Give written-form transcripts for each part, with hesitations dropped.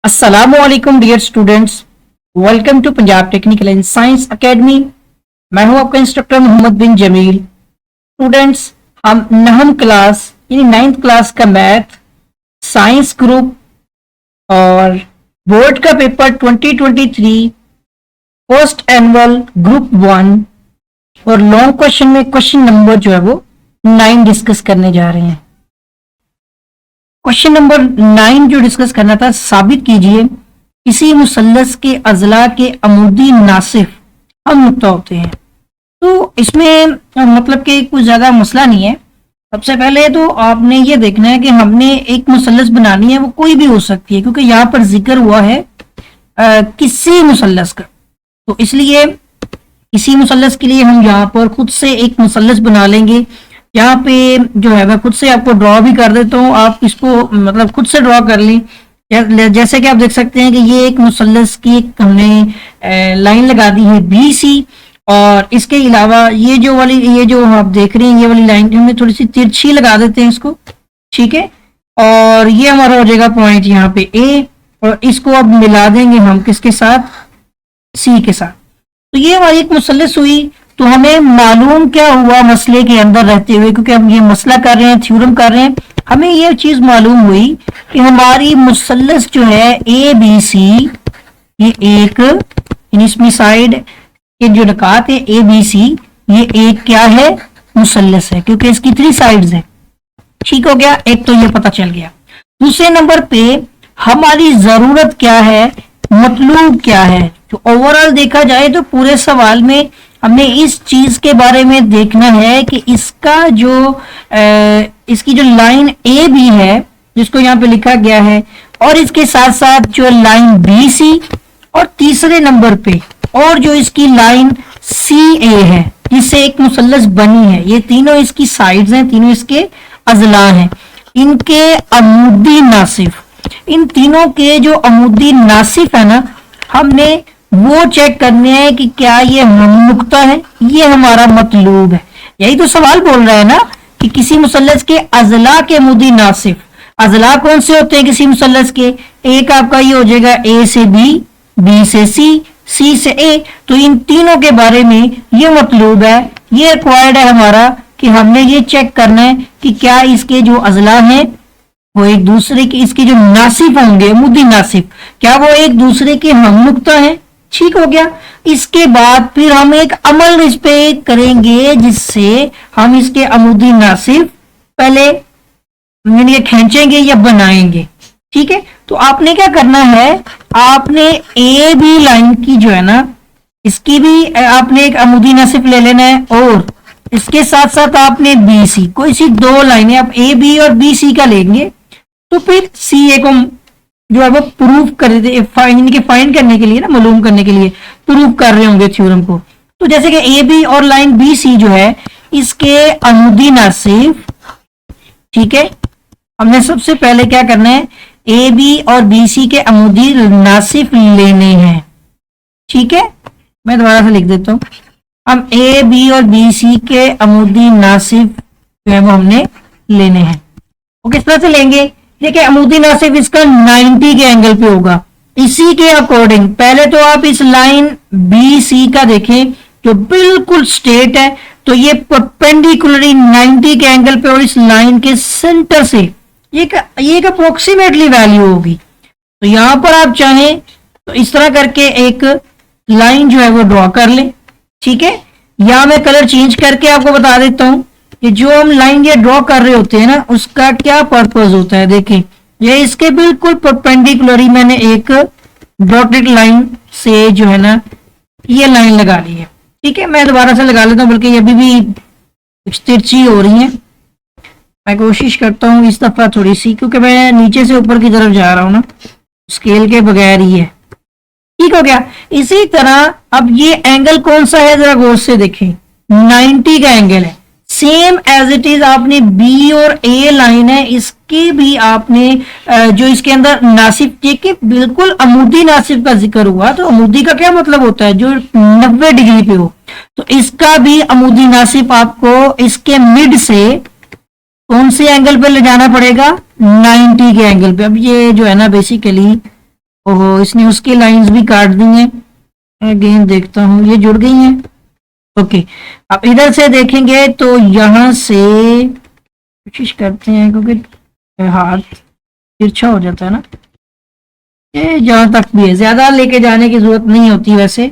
अस्सलामुअलैकुम dear students, welcome to Punjab technical and science academy. मैं हूं आपका इंस्ट्रक्टर मोहम्मद बिन जमील। स्टूडेंट्स, हम नहम क्लास यानी 9th क्लास का मैथ साइंस ग्रुप और बोर्ड का पेपर 2023 पोस्ट एनुअल ग्रुप 1 और लॉन्ग क्वेश्चन में क्वेश्चन नंबर जो है वो 9 डिस्कस करने जा रहे हैं। क्वेश्चन नंबर 9 जो डिस्कस करना था, साबित कीजिए किसी मुसल्लस के अजला के अमूदी नासिफ हम नुक्ता होते हैं। तो इसमें मतलब कि कुछ ज्यादा मसला नहीं है। सबसे पहले तो आपने ये देखना है कि हमने एक मुसल्लस बनानी है, वो कोई भी हो सकती है क्योंकि यहाँ पर जिक्र हुआ है किसी मुसल्लस का। तो इसलिए किसी मुसल्लस के लिए हम यहाँ पर खुद से एक मुसल्लस बना लेंगे। यहाँ पे जो है मैं खुद से आपको ड्रॉ भी कर देता हूँ, आप इसको मतलब खुद से ड्रॉ कर लें। जैसे कि आप देख सकते हैं कि ये एक मुसल्लस की हमने लाइन लगा दी है BC, और इसके अलावा ये जो आप देख रहे हैं ये वाली लाइन हमने थोड़ी सी तिरछी लगा देते हैं इसको, ठीक है। और ये हमारा हो जाएगा पॉइंट यहाँ पे A, और इसको अब मिला देंगे हम किसके साथ, C के साथ। तो ये हमारी एक मुसल्लस हुई। तो हमें मालूम क्या हुआ मसले के अंदर रहते हुए, क्योंकि हम ये मसला कर रहे हैं, थ्योरम कर रहे हैं, हमें ये चीज मालूम हुई कि हमारी मुसल्लस जो है ABC, ये एक इसमें साइड के जो नकात है ABC, ये एक क्या है, मुसल्लस है, क्योंकि इसकी 3 साइड्स है। ठीक हो गया, एक तो ये पता चल गया। दूसरे नंबर पे हमारी जरूरत क्या है, मतलूब क्या है। तो ओवरऑल देखा जाए तो पूरे सवाल में हमने इस चीज के बारे में देखना है कि इसका जो इसकी जो लाइन AB है जिसको यहाँ पे लिखा गया है, और इसके साथ साथ जो लाइन BC, और तीसरे नंबर पे और जो इसकी लाइन CA है जिससे एक मुसल्लस बनी है, ये तीनों इसकी साइड्स हैं, तीनों इसके अजला हैं, इनके अमूदी नासिफ, इन तीनों के जो अमूदी नासिफ है ना, हमने वो चेक करने हैं कि क्या ये नुक्ता है, ये हमारा मतलूब है। यही तो सवाल बोल रहा है ना कि किसी मुसल्लस के अजला के अमूदी नासिफ। अजला कौन से होते हैं किसी मुसल्लस के, एक आपका ये हो जाएगा A से B, B से C, C से A। तो इन तीनों के बारे में ये मतलूब है, ये रिक्वायर्ड है हमारा कि हमने ये चेक करना है कि क्या इसके जो अजला हैं वो एक दूसरे के, इसके जो नासिफ होंगे अमूदी नासिफ, क्या वो एक दूसरे के हम नुक्ता है। ठीक हो गया। इसके बाद फिर हम एक अमल इस पे करेंगे जिससे हम इसके अमूदी नासिफ पहले यानी खींचेंगे या बनाएंगे। ठीक है, तो आपने क्या करना है, आपने AB लाइन की जो है ना, इसकी भी आपने एक अमूदी नासिफ ले लेना है, और इसके साथ साथ आपने BC, कोई सी 2 लाइनें आप AB और BC का लेंगे। तो फिर CA को जो है वो प्रूफ कर देते, फाइंड करने के लिए ना, मालूम करने के लिए प्रूफ कर रहे होंगे थ्योरम को। तो जैसे कि AB और लाइन BC जो है इसके अमूदी नासिफ, ठीक है, हमने सबसे पहले क्या करना है, AB और BC के अमूदी नासिफ लेने हैं। ठीक है, मैं दोबारा से लिख देता हूं, हम AB और BC के अमूदी नासिफ जो है वो हमने लेने हैं। वो किस तरह से लेंगे, देखिए अमूदी नासिफ इसका 90 के एंगल पे होगा। इसी के अकॉर्डिंग पहले तो आप इस लाइन BC का देखें जो बिल्कुल स्ट्रेट है, तो ये परपेंडिकुलरली 90 के एंगल पे और इस लाइन के सेंटर से ये एक अप्रोक्सीमेटली वैल्यू होगी। तो यहां पर आप चाहें तो इस तरह करके एक लाइन जो है वो ड्रॉ कर लें। ठीक है, यहां मैं कलर चेंज करके आपको बता देता हूं कि जो हम लाइन ये ड्रॉ कर रहे होते हैं ना, उसका क्या पर्पस होता है। देखिए ये इसके बिल्कुल परपेंडिकुलरली मैंने एक डॉटेड लाइन से जो है ना ये लाइन लगा ली है। ठीक है, मैं दोबारा से लगा लेता हूं, बल्कि ये अभी भी कुछ तिरछी हो रही है। मैं कोशिश करता हूं इस दफा थोड़ी सी, क्योंकि मैं नीचे से ऊपर की तरफ जा रहा हूं ना, स्केल के बगैर ही है। ठीक हो गया। इसी तरह अब ये एंगल कौन सा है, जरा गौर से देखें, 90 का एंगल है। सेम एज इट इज आपने B और A लाइन है, इसके भी आपने जो इसके अंदर नासिफ के बिल्कुल अमूदी नासिफ का जिक्र हुआ। तो अमूदी का क्या मतलब होता है, जो 90 डिग्री पे हो। तो इसका भी अमूदी नासिफ आपको इसके मिड से कौन से एंगल पे ले जाना पड़ेगा, 90 के एंगल पे। अब ये जो है ना बेसिकली ओहो, इसने उसकी लाइंस भी काट दी हैं। अगेन देखता हूँ, ये जुड़ गई हैं। ओके, अब इधर से देखेंगे तो यहाँ से कोशिश करते हैं, क्योंकि हाथ तिरछा हो जाता है ना। ये जहाँ तक भी है, ज्यादा लेके जाने की जरूरत नहीं होती। वैसे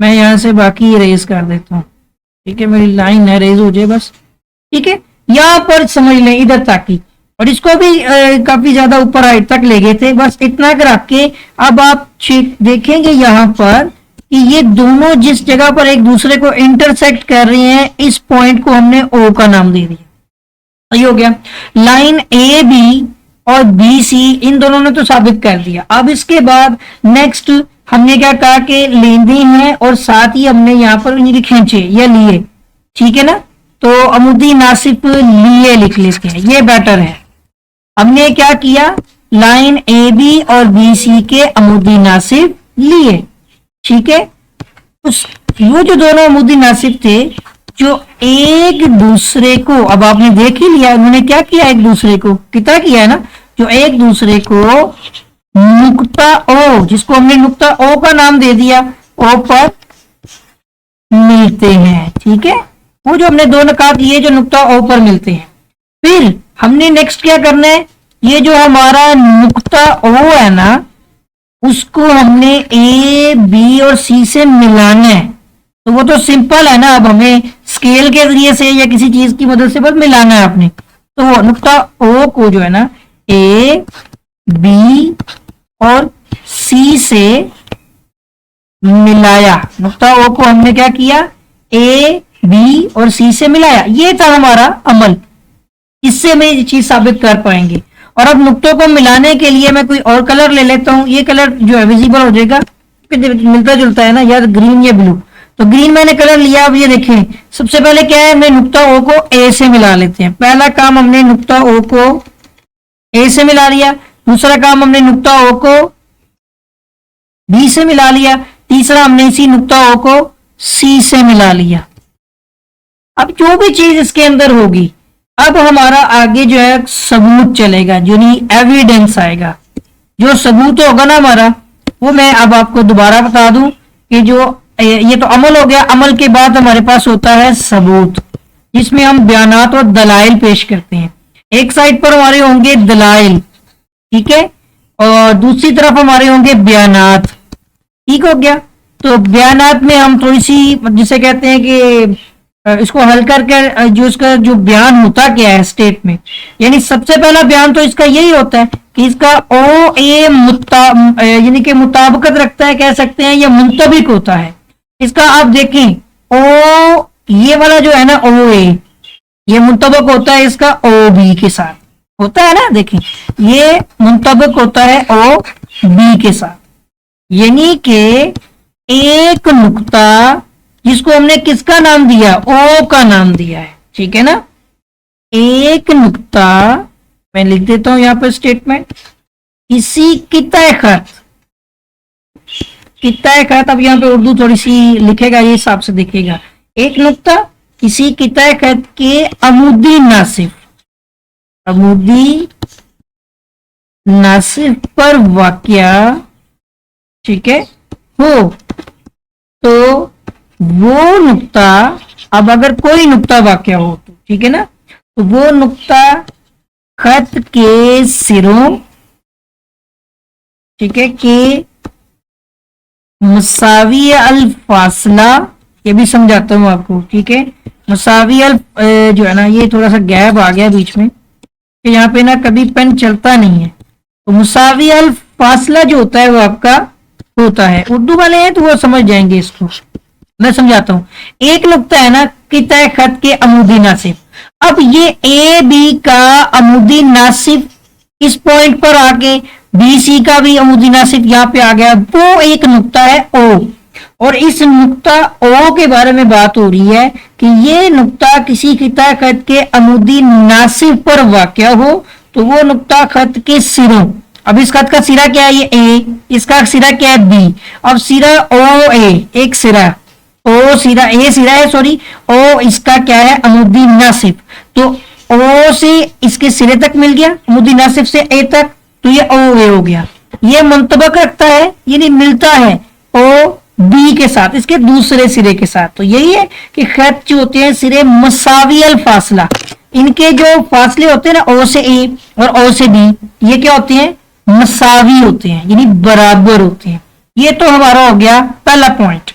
मैं यहाँ से बाकी इरेज कर देता हूँ। ठीक है, मेरी लाइन इरेज हो जाए बस। ठीक है, यहाँ पर समझ लें इधर तक ही, और इसको भी काफी ज्यादा ऊपर हाइट तक ले गए थे, बस इतना कर रख के। अब आप देखेंगे यहाँ पर कि ये दोनों जिस जगह पर एक दूसरे को इंटरसेक्ट कर रहे हैं, इस पॉइंट को हमने ओ का नाम दे दिया। ये हो गया। लाइन ए बी और बी सी, इन दोनों ने तो साबित कर दिया। अब इसके बाद नेक्स्ट हमने क्या कहा कि लेंदे हैं, और साथ ही हमने यहाँ पर इनके खींचे या लिए। ठीक है ना, तो अमुदी नासिब लिए लिख लेते हैं, ये बेटर है। हमने क्या किया, लाइन ए बी और बी सी के अमुदी नासिब लिए। ठीक है, उस वो जो दोनों अमुदी नासिब थे, जो एक दूसरे को, अब आपने देख ही लिया उन्होंने क्या किया, एक दूसरे को कितना किया है ना, जो एक दूसरे को नुक्ता ओ, जिसको हमने नुक्ता ओ का नाम दे दिया, ओ पर मिलते हैं। ठीक है, वो जो हमने दो नकात लिए जो नुक्ता ओ पर मिलते हैं। फिर हमने नेक्स्ट क्या करना है, ये जो हमारा नुक्ता ओ है ना, उसको हमने ए बी और सी से मिलाना है। तो वो तो सिंपल है ना, अब हमें स्केल के जरिए से या किसी चीज की मदद से बस मिलाना है आपने। तो वो नुक्ता ओ को जो है ना, ए बी और सी से मिलाया। नुक्ता ओ को हमने क्या किया, ए बी और सी से मिलाया। ये था हमारा अमल, इससे हम ये चीज साबित कर पाएंगे। और अब नुक्तों को मिलाने के लिए मैं कोई और कलर ले लेता हूं। ये कलर जो है विजिबल हो जाएगा, मिलता जुलता है ना यार, ग्रीन या ब्लू। तो ग्रीन मैंने कलर लिया। अब ये देखें, सबसे पहले क्या है, हमने नुक्ता ओ को ए से मिला लेते हैं। पहला काम हमने नुक्ता ओ को ए से मिला लिया। दूसरा काम हमने नुक्ता ओ को बी से मिला लिया। तीसरा हमने इसी नुक्ता ओ को सी से मिला लिया। अब जो भी चीज इसके अंदर होगी, अब हमारा आगे जो है सबूत चलेगा, जो नहीं एविडेंस आएगा। जो सबूत होगा ना हमारा, वो मैं अब आपको दोबारा बता दूं कि जो ये तो अमल हो गया। अमल के बाद हमारे पास होता है सबूत, जिसमें हम बयानात और दलाइल पेश करते हैं। एक साइड पर हमारे होंगे दलाइल, ठीक है, और दूसरी तरफ हमारे होंगे बयानात। ठीक हो गया। तो बयानात में हम थोड़ी सी, जिसे कहते हैं कि इसको हल करके जो इसका जो बयान होता क्या है स्टेट में, यानी सबसे पहला बयान तो इसका यही होता है कि इसका ओ ए यानी कि मुताबिकत रखता है, कह सकते हैं, या मुंतबिक होता है। इसका आप देखें, ओ ये वाला जो है ना, ओ ए, ये मुंतबिक होता है इसका ओ बी के साथ, होता है ना। देखें, ये मुंतबिक होता है ओ बी के साथ, यानी कि एक नुक्ता जिसको हमने किसका नाम दिया, ओ का नाम दिया है। ठीक है ना, एक नुक्ता, मैं लिख देता हूं यहां पर स्टेटमेंट, किसी किताए खत, किताए खत, अब यहां पे उर्दू थोड़ी सी लिखेगा, ये हिसाब से दिखेगा। एक नुक्ता किसी किताए खत के अमुदी नासिब, अमुदी नासिब पर वाक़या, ठीक है, हो तो वो नुक्ता, अब अगर कोई नुक्ता वाक़या हो तो, ठीक है ना, तो वो नुक्ता खत के सिरों, ठीक है, के मुसावी अल फासला, ये भी समझाता हूं आपको। ठीक है, मुसावी अल जो है ना, ये थोड़ा सा गैप आ गया बीच में, कि यहाँ पे ना कभी पेन चलता नहीं है। तो मुसावी अल फासला जो होता है वो आपका होता है, उर्दू वाले हैं तो वो समझ जाएंगे इसको, मैं समझाता हूं। एक नुक्ता है ना किताए खत के अमुदी नासिब, अब ये ए बी का अमुदी नासिब इस पॉइंट पर आके बी सी का भी अमुदी नासिब यहाँ पे आ गया, वो एक नुक्ता है ओ। और इस नुक्ता ओ के बारे में बात हो रही है कि ये नुक्ता किसी किताए खत के अमुदी नासिब पर वाक़या हो तो वो नुक्ता खत के सिरों, अब इस खत का सिरा क्या है, ये ए, इसका सिरा क्या है, बी। अब सिरा ओ ए, एक सिरा ओ सिरा, ए सिरा है, सॉरी, ओ इसका क्या है, अमुदी नासिब। तो ओ से इसके सिरे तक मिल गया, अमुदी नासिब से ए तक, तो ये ओ ए हो गया। یہ منطبق رکھتا ہے یعنی ملتا ہے او بی کے ساتھ، اس کے دوسرے سرے کے ساتھ. تو یہی ہے کہ خط جو ہوتے ہیں سرے مساوی الفاصلہ، ان کے جو فاصلے ہوتے ہیں نا او سے اے اور او سے بی، یہ کیا ہوتے ہیں؟ مساوی ہوتے ہیں یعنی برابر ہوتے ہیں. یہ تو ہمارا ہو گیا پہلا پوائنٹ،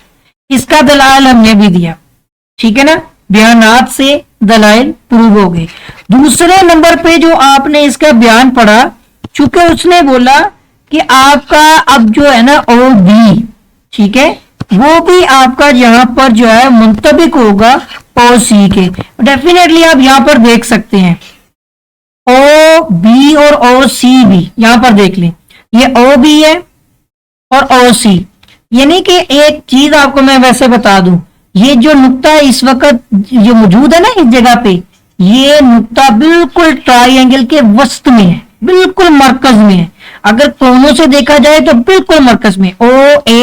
اس کا دلائل ہم نے بھی دیا. ٹھیک ہے نا، بیانات سے دلائل پروو ہو گئے. دوسرے نمبر پہ جو آپ نے اس کا بیان پڑھا، چونکہ اس نے بولا کہ آپ کا اب جو ہے نا او بی، ٹھیک ہے، وہ بھی آپ کا یہاں پر جو ہے منطبق ہوگا او سی کے. ڈیفینیٹلی آپ یہاں پر دیکھ سکتے ہیں او بی اور او سی بھی، یہاں پر دیکھ لیں یہ او بی ہے اور او سی. یعنی کہ ایک چیز آپ کو میں ویسے بتا دوں، یہ جو نقطہ اس وقت جو موجود ہے نا اس جگہ پہ، یہ نقطہ بالکل ٹرائی اینگل کے وسط میں ہے، بالکل مرکز میں ہے. اگر کونوں سے دیکھا جائے تو بالکل مرکز میں او اے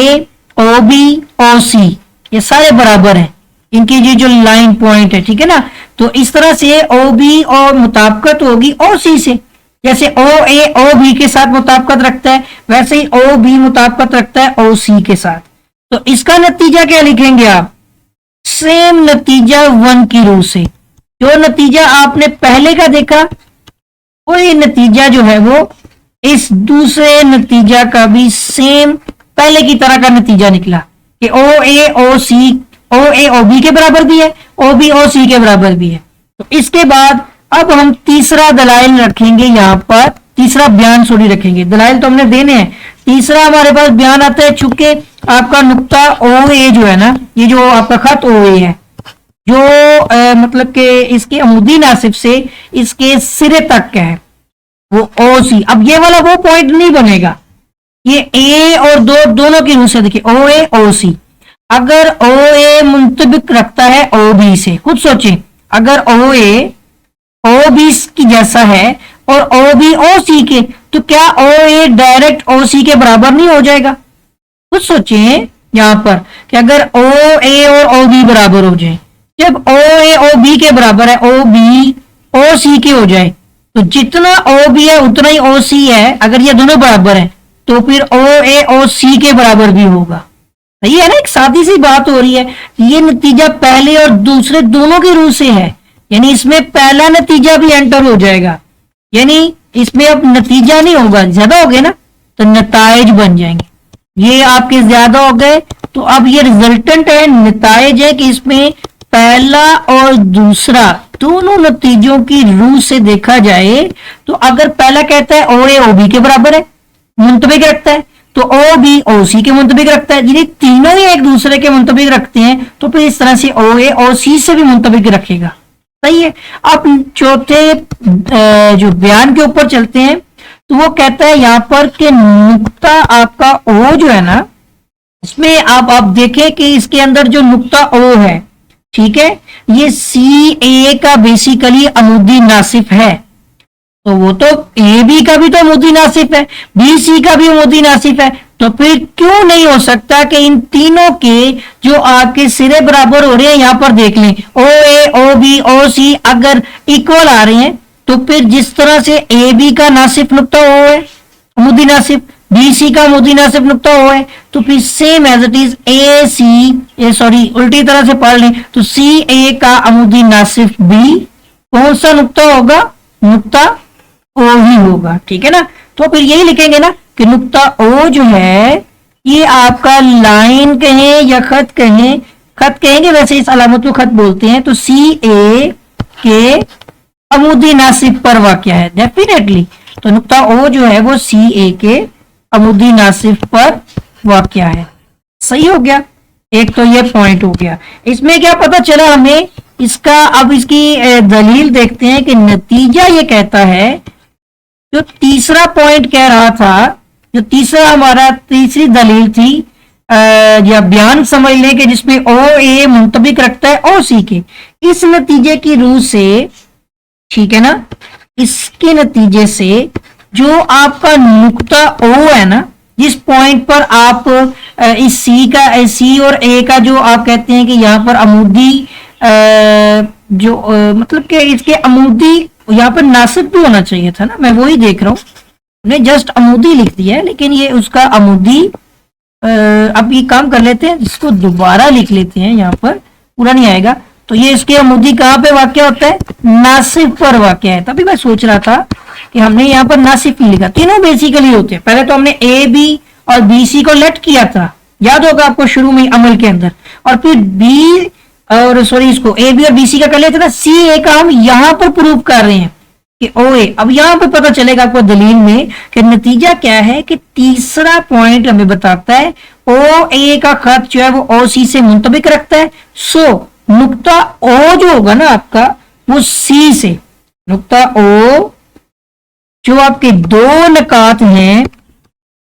او بی او سی یہ سارے برابر ہیں، ان کی یہ جو لائن پوائنٹ ہے. ٹھیک ہے نا، تو اس طرح سے او بی اور مطابقت ہوگی او سی سے، جیسے او اے او بی کے ساتھ مطابقت رکھتا ہے ویسے ہی او بی مطابقت رکھتا ہے او سی کے ساتھ. تو اس کا نتیجہ کیا لکھیں گے آپ؟ سیم نتیجہ 1 کی روح سے. جو نتیجہ آپ نے پہلے کا دیکھا وہی نتیجہ جو ہے وہ اس دوسرے نتیجہ کا بھی سیم پہلے کی طرح کا نتیجہ نکلا کہ او اے او سی او اے او بی کے برابر بھی ہے، او بی او سی کے برابر بھی ہے. تو اس کے بعد اب ہم تیسرا دلائل رکھیں گے، یہاں پر تیسرا بیان سوری رکھیں گے. دلائل تو ہم نے دینے ہیں، تیسرا ہمارے پاس بیان آتا ہے. چونکہ آپ کا نقطہ او اے جو ہے نا، یہ جو آپ کا خط او اے ہے، جو مطلب کہ اس کے عمودی ناصب سے اس کے سرے تک کا ہے وہ او سی. اب یہ والا وہ پوائنٹ نہیں بنے گا، یہ اے اور دونوں کی روح سے دیکھیں او اے او سی. اگر او اے منطبق رکھتا ہے او بی سے، خود سوچیں اگر او اے او بی کی جیسا ہے اور او بی او سی کے، تو کیا او اے ڈائریکٹ او سی کے برابر نہیں ہو جائے گا؟ خود سوچیں یہاں پر کہ اگر او اے اور او بی برابر ہو جائے، جب او اے او بی کے برابر ہے او بی او سی کے ہو جائے، تو جتنا او بی ہے اتنا ہی او سی ہے. اگر یہ دونوں برابر ہیں تو پھر او اے او سی کے برابر بھی ہوگا. صحیح ہے نا، ایک سادی سی بات ہو رہی ہے. یہ نتیجہ پہلے اور دوسرے دونوں کی روح سے ہے، یعنی اس میں پہلا نتیجہ بھی انٹر ہو جائے گا. یعنی اس میں اب نتیجہ نہیں ہوگا، زیادہ ہو گئے نا تو نتائج بن جائیں گے. یہ آپ کے زیادہ ہو گئے تو اب یہ ریزلٹنٹ ہے، نتائج ہے کہ اس میں پہلا اور دوسرا دونوں نتیجوں کی روح سے دیکھا جائے تو اگر پہلا کہتا ہے او اے او بی کے برابر ہے، منطبق رکھتا ہے، تو او بی او سی کے منطبق رکھتا ہے، یعنی تینوں ہی ایک دوسرے کے منطبق رکھتے ہیں، تو پھر اس طرح سے او اے او سی سے بھی منطبق رکھے گا. صحیح ہے. اب چوتھے جو بیان کے اوپر چلتے ہیں تو وہ کہتا ہے یہاں پر کہ نقطہ آپ کا او جو ہے نا، اس میں آپ دیکھیں کہ اس کے اندر جو نقطہ او ہے، ٹھیک ہے، یہ سی اے کا بیسیکلی عمودی ناصف ہے. تو وہ تو اے بی کا بھی تو عمودی ناصف ہے، بی سی کا بھی عمودی ناصف ہے. تو پھر کیوں نہیں ہو سکتا کہ ان تینوں کے جو آپ کے سرے برابر ہو رہے ہیں، یہاں پر دیکھ لیں او اے او بی او سی اگر ایکول آ رہے ہیں تو پھر جس طرح سے اے بی کا ناصف نقطہ او ہے عمودی ناصف، بی سی کا عمودی ناصف نقطہ او ہے، تو پھر same as it is A C sorry الٹی طرح سے پڑھ لیں تو سی اے کا عمودی ناصف بی کون سا نقطہ ہوگا؟ نقطہ او ہی ہوگا. ٹھیک ہے نا، تو پھر یہی لکھیں گے نا کہ نقطہ او جو ہے یہ آپ کا لائن کہیں یا خط کہیں، خط کہیں گے ویسے اس علامت کو خط بولتے ہیں، تو سی اے کے عمودی ناصف پر واقع ہے ڈیفینیٹلی. تو نقطہ او جو ہے وہ سی اے کے عمودی ناصف پر واقع ہے. صحیح ہو گیا، ایک تو یہ پوائنٹ ہو گیا. اس میں کیا پتا چلا ہمیں اس کا؟ اب اس کی دلیل دیکھتے ہیں کہ نتیجہ یہ کہتا ہے، جو تیسرا پوائنٹ کہہ رہا تھا، جو تیسرا ہمارا تیسری دلیل تھی یا بیان سمجھ لیں کہ جس میں او اے منطبق رکھتا ہے او سی کے، اس نتیجے کی روح سے، ٹھیک ہے نا، اس کے نتیجے سے جو آپ کا نقطہ او ہے نا، جس پوائنٹ پر آپ اس سی اور اے کا جو آپ کہتے ہیں کہ یہاں پر عمودی جو مطلب کہ اس کے عمودی یہاں پر ناصب بھی ہونا چاہیے تھا نا، میں وہی دیکھ رہا ہوں، हमने जस्ट अमूदी लिख दिया है, लेकिन ये उसका अमूदी अब ये काम कर लेते हैं, इसको दोबारा लिख लेते हैं, यहाँ पर पूरा नहीं आएगा। तो ये इसके अमूदी कहाँ पे वाक्य होता है, नासिब पर वाक्य है। तभी मैं सोच रहा था कि हमने यहाँ पर नासिब नहीं लिखा। तीनों बेसिकली होते हैं। पहले तो हमने ए बी और बी सी को लेट किया था, याद होगा आपको शुरू में अमल के अंदर, और फिर बी और सॉरी इसको ए बी और बी सी का कर लेते थे। सी ए का हम यहाँ पर प्रूव कर रहे हैं कि ओ ए। अब यहाँ पे पता चलेगा आपको दलील में कि नतीजा क्या है कि तीसरा पॉइंट हमें बताता है ओ ए का खत जो है वो ओ सी से मुंतबिक रखता है। सो नुक्ता ओ जो होगा ना आपका वो सी से, नुक्ता ओ जो आपके दो निकात हैं,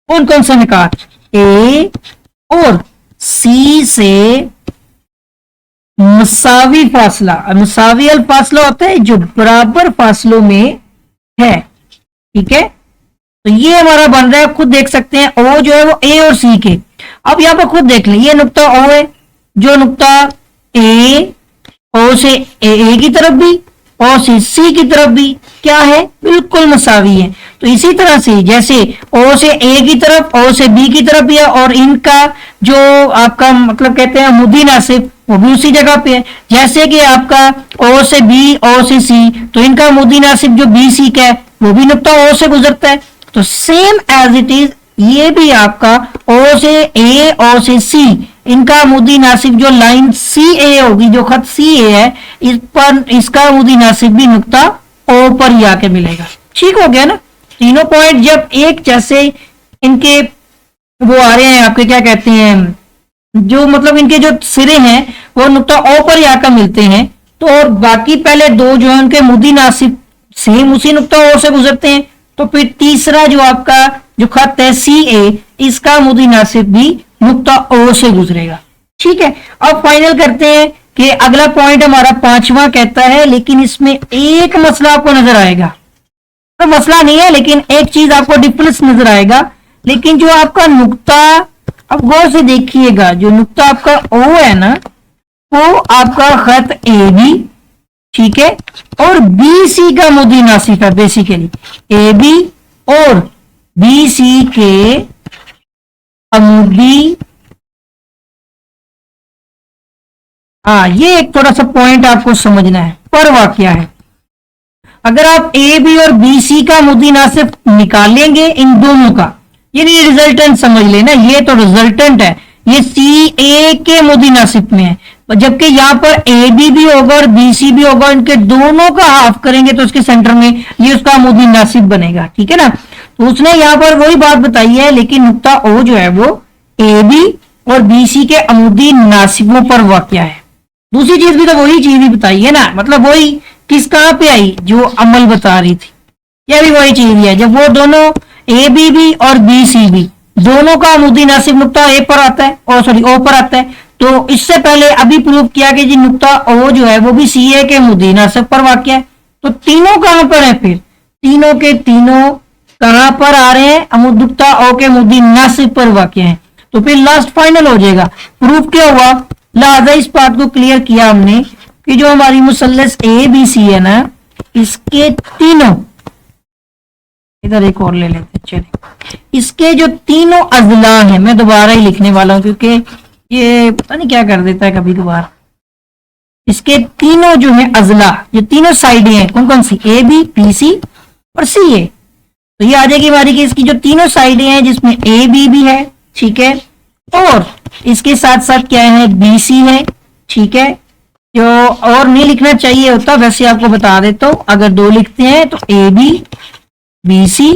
कौन कौन सा निकात, ए और सी से मुसावी फासला, मुसावी अल फासला होता है जो बराबर फासलों में है, ठीक है। तो ये हमारा बन रहा है, खुद देख सकते हैं ओ जो है वो ए और सी के। अब यहां पर खुद देख लें, ये नुक्ता ओ है, जो नुक्ता ए ओ से ए की तरफ भी ओ से सी की तरफ भी क्या है, बिल्कुल मसावी है। तो इसी तरह से जैसे ओ से ए की तरफ ओ से बी की तरफ भी है, और इनका जो आपका मतलब कहते हैं अमूदी नासिब वो भी उसी जगह पे है। जैसे कि आपका ओ से बी ओ से सी, तो इनका अमूदी नासिब जो बी सी का है वो भी नुक्ता ओ से गुजरता है। तो सेम एज इट इज ये भी आपका ओ से ए ओ से सी, इनका अमूदी नासिब जो लाइन सी ए होगी, जो खत सी ए है, इस पर इसका अमूदी नासिब भी नुक्ता ओ पर ही आके मिलेगा। ठीक हो गया ना। तीनों पॉइंट जब एक जैसे इनके वो आ रहे हैं, आपके क्या कहते हैं, जो मतलब इनके जो सिरे हैं वो नुक्ता ओ पर ही आकर मिलते हैं, तो और बाकी पहले दो जो है उनके मुदी नासिब सेम उसी नुक्ता ओ से गुजरते हैं। तो फिर तीसरा जो आपका जो खत है सी ए, इसका मुदी नासिब भी नुक्ता ओ से गुजरेगा। ठीक है। अब फाइनल करते हैं कि अगला पॉइंट हमारा पांचवा कहता है, लेकिन इसमें एक मसला आपको नजर आएगा। तो मसला नहीं है, लेकिन एक चीज आपको डिफरेंस नजर आएगा। लेकिन जो आपका नुक्ता, अब गौर से देखिएगा, जो नुक्ता आपका ओ है ना, वो आपका खत ए बी, ठीक है, और बी सी का मुदी नासिब है। बेसिकली ए बी और बी सी के अमूदी, ये एक थोड़ा सा पॉइंट आपको समझना है, पर वाकया है। अगर आप ए बी और बी सी का मुदी नासिब निकालेंगे इन दोनों का, यानी रिजल्टेंट समझ लेना, ये तो रिजल्टेंट है, ये सी ए के मुदी नासिब में है, जबकि यहाँ पर ए बी भी होगा और बी सी भी होगा, इनके दोनों का हाफ करेंगे तो उसके सेंटर में ये उसका मुदी नासिब बनेगा। ठीक है ना। तो उसने यहाँ पर वही बात बताई है, लेकिन नुक्ता ओ जो है वो ए बी और बी सी के अमूदी नासिबों पर वाक़या है। दूसरी चीज भी तो वही चीज ही बताई है ना, मतलब वही किस कहाँ पे आई, जो अमल बता रही थी, यह भी वही चीज है। जब वो दोनों ए बी भी और बी सी भी दोनों का अमूदी नासिब नुक्ता ए पर आता है, और सॉरी ओ पर आता है, तो इससे पहले अभी प्रूव किया कि जी नुक्ता ओ जो है वो भी सी ए के अमूदी नासिब पर वाक़या है। तो तीनों कहां पर है, फिर तीनों के तीनों कहां पर आ रहे हैं, नुक्ता ओ के अमूदी नासिब पर वाक़या है। तो फिर लास्ट फाइनल हो जाएगा। प्रूफ क्या हुआ, लिहाजा इस बात को क्लियर किया हमने कि जो हमारी मुसल्लस ए बी सी है ना, इसके तीनों, इधर एक और ले लेते हैं, चलिए, इसके जो तीनों अजला हैं, मैं दोबारा ही लिखने वाला हूं क्योंकि ये पता नहीं क्या कर देता है कभी कभार। इसके तीनों जो है अजला, जो तीनों साइडें हैं, कौन कौन सी, ए बी बी सी और सी ए, तो ये आ जाएगी हमारी कि इसकी जो तीनों साइडें हैं जिसमें ए बी भी है, ठीक है, और इसके साथ साथ क्या है, बी सी है, ठीक है। जो और नहीं लिखना चाहिए होता, वैसे आपको बता देता हूं, अगर दो लिखते हैं तो ए बी बी सी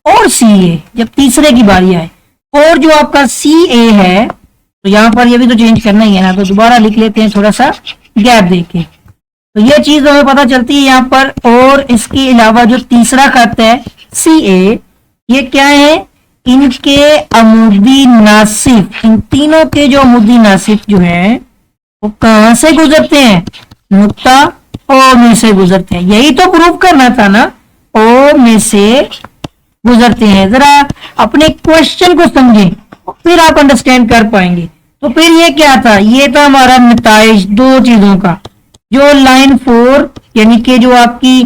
और सी ए, जब तीसरे की बारी आए, और जो आपका सी ए है, तो यहां पर ये भी तो चेंज करना ही है ना, तो दोबारा लिख लेते हैं थोड़ा सा गैप देके। तो ये चीज हमें पता चलती है यहाँ पर। और इसके अलावा जो तीसरा खत है सी ए, ये क्या है, इनके अमूदी नासिब, इन तीनों के जो अमूदी नासिब जो है वो कहां से गुजरते हैं, नुक्ता ओ में से गुजरते हैं। यही तो प्रूव करना था ना, ओ में से गुजरते हैं। जरा अपने क्वेश्चन को समझें, फिर आप अंडरस्टैंड कर पाएंगे। तो फिर ये क्या था, ये था हमारा नताइज दो चीजों का, जो लाइन 4 यानी कि जो आपकी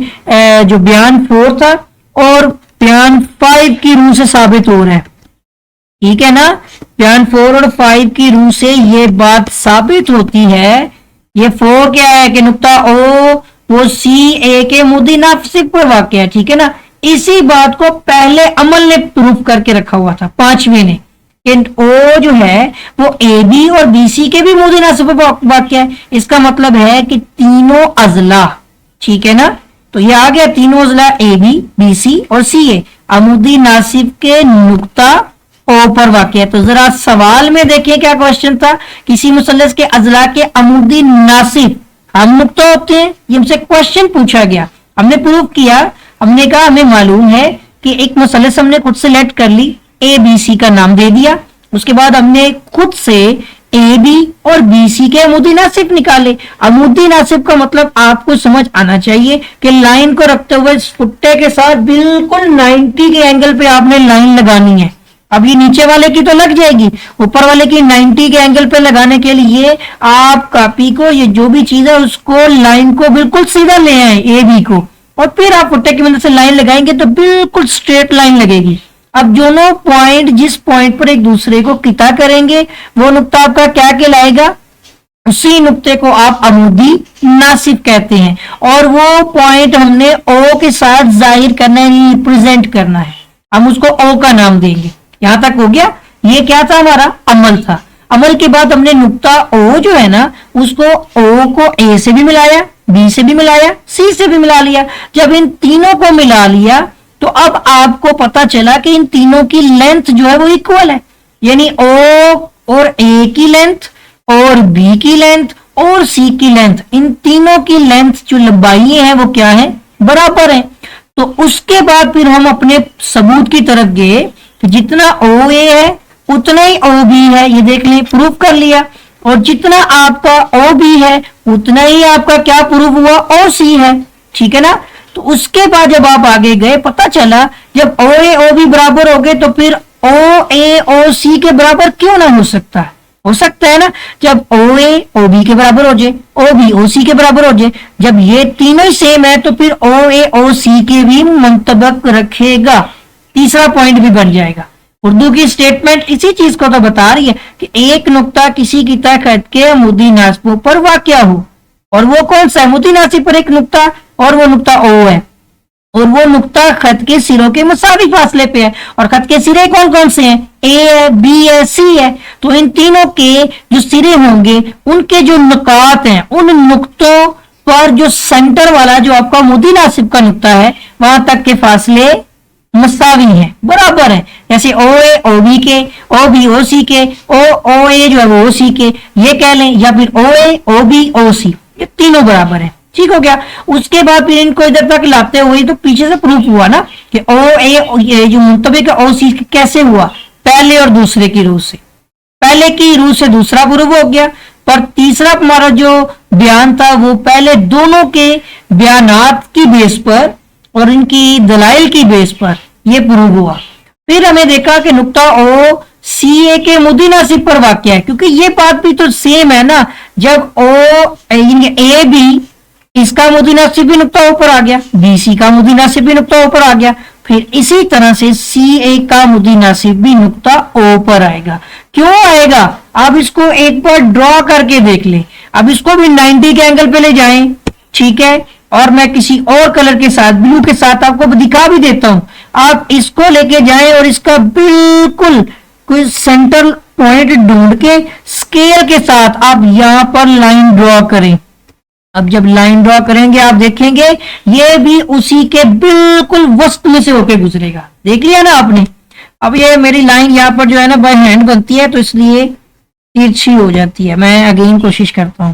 जो बयान 4 था, और बयान 5 की रूह से साबित हो रहा है, ठीक है ना। बयान 4 और 5 की रूह से ये बात साबित होती है। ये 4 क्या है कि नुक्ता ओ वो सी ए के मुद्दी नासिब पर वाक़ है, ठीक है ना। इसी बात को पहले अमल ने प्रूफ करके रखा हुआ था, 5वें ने, ओ जो है वो ए बी और बी सी के भी मुद्दी नासिब पर वाक़ है। इसका मतलब है कि तीनों अजला, ठीक है ना। तो ये आ गया तीनों अजला ए बी बी सी और सी ए अमुदी नासिब के नुक्ता ओ पर वाक़ है। तो जरा सवाल में देखिए क्या क्वेश्चन था, किसी मुसल्लस के अजला के अमुदी नासिब हम नुक्ता होते हैं, ये हमसे क्वेश्चन पूछा गया, हमने प्रूव किया। हमने कहा हमें मालूम है कि एक मुसल्लस हमने खुद से लेट कर ली, ए बी सी का नाम दे दिया, उसके बाद हमने खुद से ए बी और बी सी के अमुदी नासिब निकाले। अमुदी नासिब का मतलब आपको समझ आना चाहिए कि लाइन को रखते हुए फुट्टे के साथ बिल्कुल 90 के एंगल पे आपने लाइन लगानी है। अब ये नीचे वाले की तो लग जाएगी, ऊपर वाले की 90 के एंगल पे लगाने के लिए आप कॉपी को, ये जो भी चीज है उसको, लाइन को बिल्कुल सीधा ले आए ए बी को, और फिर आप फुट्टे की मदद से लाइन लगाएंगे तो बिल्कुल स्ट्रेट लाइन लगेगी। अब दोनों पॉइंट जिस पॉइंट पर एक दूसरे को किता करेंगे वो नुक्ता आपका क्या कहलाएगा, उसी नुक्ते को आप अमुदी नासिब कहते हैं। और वो पॉइंट हमने ओ के साथ जाहिर करना है, रिप्रेजेंट करना है, हम उसको ओ का नाम देंगे। यहां तक हो गया। ये क्या था, हमारा अमल था। अमल के बाद हमने नुक्ता ओ जो है ना, उसको ओ को ए से भी मिलाया, बी से भी मिलाया, सी से भी मिला लिया। जब इन तीनों को मिला लिया तो अब आपको पता चला कि इन तीनों की लेंथ जो है वो इक्वल है, यानी ओ और ए की लेंथ और बी की लेंथ और सी की लेंथ, इन तीनों की लेंथ जो लंबाई है वो क्या है, बराबर है। तो उसके बाद फिर हम अपने सबूत की तरफ गए कि जितना ओ ए है उतना ही ओ बी है, ये देख लें, प्रूफ कर लिया। और जितना आपका ओ बी है उतना ही आपका क्या प्रूफ हुआ, ओ सी है, ठीक है ना। तो उसके बाद जब आप आगे गए पता चला जब ओ ए ओ बी बराबर हो गए तो फिर ओ ए ओ सी के बराबर क्यों ना हो सकता है, हो सकता है ना। जब ओ ए ओ बी के बराबर हो जाए, ओ बी ओ सी के बराबर हो जाए, जब ये तीनों ही सेम है तो फिर ओ ए ओ सी के भी मुंतबक रखेगा, तीसरा पॉइंट भी बन जाएगा। उर्दू की स्टेटमेंट इसी चीज को तो बता रही है कि एक नुक्ता किसी की खत के मुद्दी नासिब पर वाक़या हो, और वो कौन सा है, मुद्दी नासिब पर एक नुक्ता, और वो नुक्ता ओ है, और वो नुक्ता खत के सिरों के मुसावी फासले पे है। और खत के सिरे कौन कौन से हैं, ए है, बी है, सी है। तो इन तीनों के जो सिरे होंगे उनके जो नुकात हैं, उन नुक्तों पर जो सेंटर वाला जो आपका मुद्दी नासिब का नुक्ता है वहां तक के फासले मुसावी है, बराबर है। जैसे ओ ए ओ बी के, ओ बी ओ सी के, ओ ए जो है वो ओ सी के, ये कह लें, या फिर ओ ए ओ बी ओ सी, ये तीनों बराबर है, ठीक हो गया। उसके बाद फिर इनको इधर तक लाते हुए तो पीछे से प्रूफ हुआ ना कि ओ ए जो मुंतबिक ओ सी कैसे हुआ, पहले और दूसरे की रूह से, पहले की रूह से दूसरा प्रूफ हो गया। पर तीसरा हमारा जो बयान था वो पहले दोनों के बयानात की बेस पर और इनकी दलाइल की बेस पर ये प्रूव हुआ। फिर हमें देखा कि नुक्ता ओ सी ए के मुद्दी नासिब पर वाक़या है, क्योंकि ये बात भी तो सेम है ना। जब ओ ए बी, इसका मुद्दी नासिब भी नुक्ता ऊपर आ गया, बी सी का मुद्दी नासिब भी नुक्ता ऊपर आ गया, फिर इसी तरह से सी ए का मुद्दी नासिब भी नुक्ता ओ पर आएगा। क्यों आएगा, आप इसको एक बार ड्रॉ करके देख लें। अब इसको भी 90 के एंगल पे ले जाएं, ठीक है, और मैं किसी और कलर के साथ, ब्लू के साथ आपको दिखा भी देता हूं। आप इसको लेके जाएं और इसका बिल्कुल कोई सेंटर पॉइंट ढूंढ के स्केल के साथ आप यहां पर लाइन ड्रॉ करें। अब जब लाइन ड्रॉ करेंगे आप देखेंगे ये भी उसी के बिल्कुल वस्त में से होके गुजरेगा, देख लिया ना आपने। अब ये मेरी लाइन यहाँ पर जो है ना बाय हैंड बनती है तो इसलिए तिरछी हो जाती है, मैं अगेन कोशिश करता हूं,